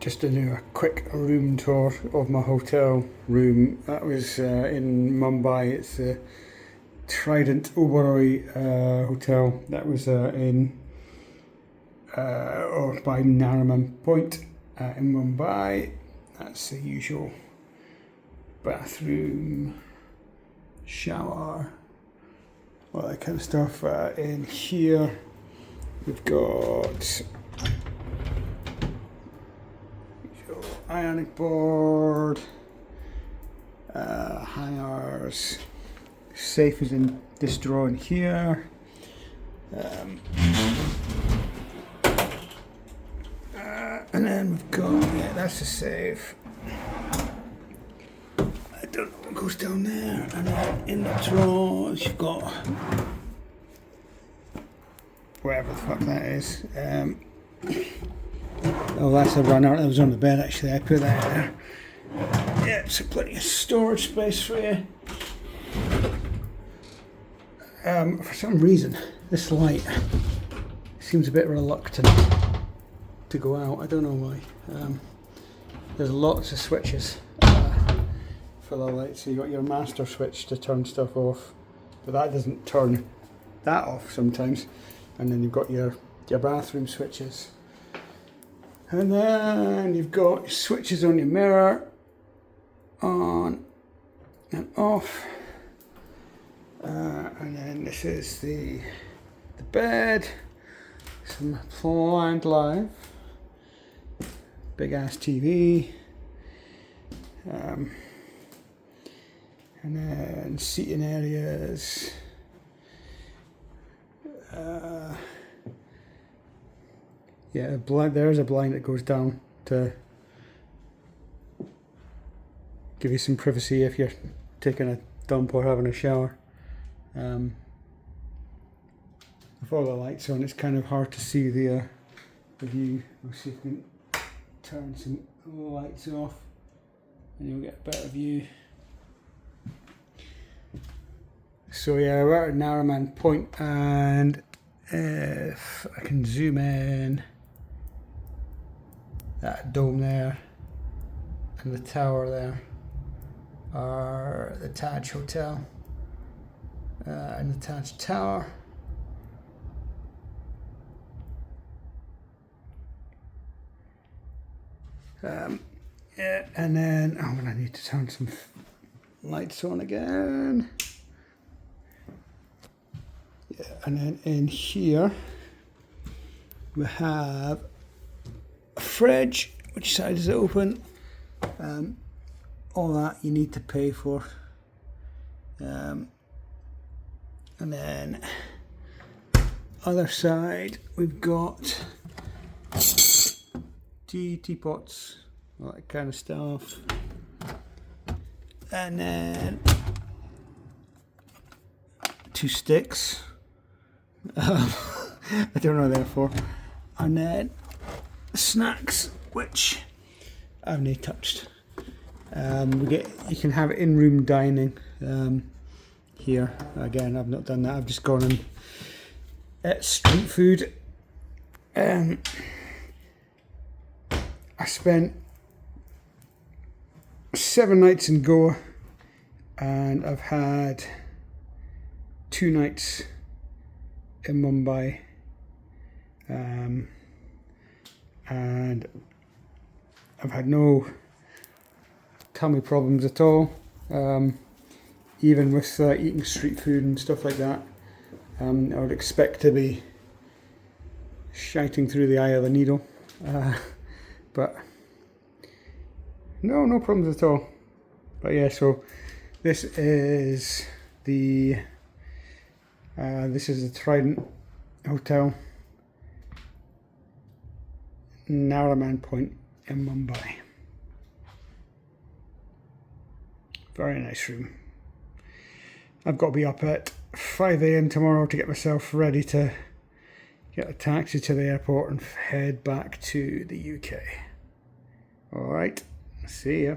Just to do a quick room tour of my hotel room. That was in Mumbai. It's the Trident Hotel. That was in or by Nariman Point in Mumbai. That's the usual bathroom, shower, all that kind of stuff. In here we've got ironing board, hangers, safe is in this drawer in here. And then we've got, that's the safe. I don't know what goes down there. And then in the drawers you've got whatever the fuck that is. Oh, that's a runner. That was on the bed actually. I put that there. Yeah, so plenty of storage space for you. For some reason, this light seems a bit reluctant to go out. I don't know why. There's lots of switches for the light. So you got your master switch to turn stuff off, but that doesn't turn that off sometimes. And then you've got your bathroom switches. And then you've got switches on your mirror, on and off. And then this is the bed, some planned live, big ass TV, and then seating areas. Yeah, there's a blind that goes down to give you some privacy if you're taking a dump or having a shower. With all the lights on, it's kind of hard to see the view. We'll see if we can turn some lights off and you'll get a better view. So yeah, we're at Nariman Point, and if I can zoom in, that dome there and the tower there are the Taj Hotel and the Taj Tower. Yeah, and then I'm gonna need to turn some lights on again. Yeah, and then in here we have a fridge. Which side is it open? All that you need to pay for. And then other side we've got teapots, all that kind of stuff. And then 2 sticks. I don't know therefore. And then snacks, which I've not touched. You can have in-room dining here. Again, I've not done that. I've just gone and ate street food. I spent 7 nights in Goa, and I've had 2 nights in Mumbai, and I've had no tummy problems at all, even with eating street food and stuff like that. I would expect to be shiting through the eye of the needle, but no problems at all. But yeah, so this is the Trident Hotel, Nariman Point in Mumbai. Very nice room. I've got to be up at 5 AM tomorrow to get myself ready to get a taxi to the airport and head back to the UK. Alright, see ya.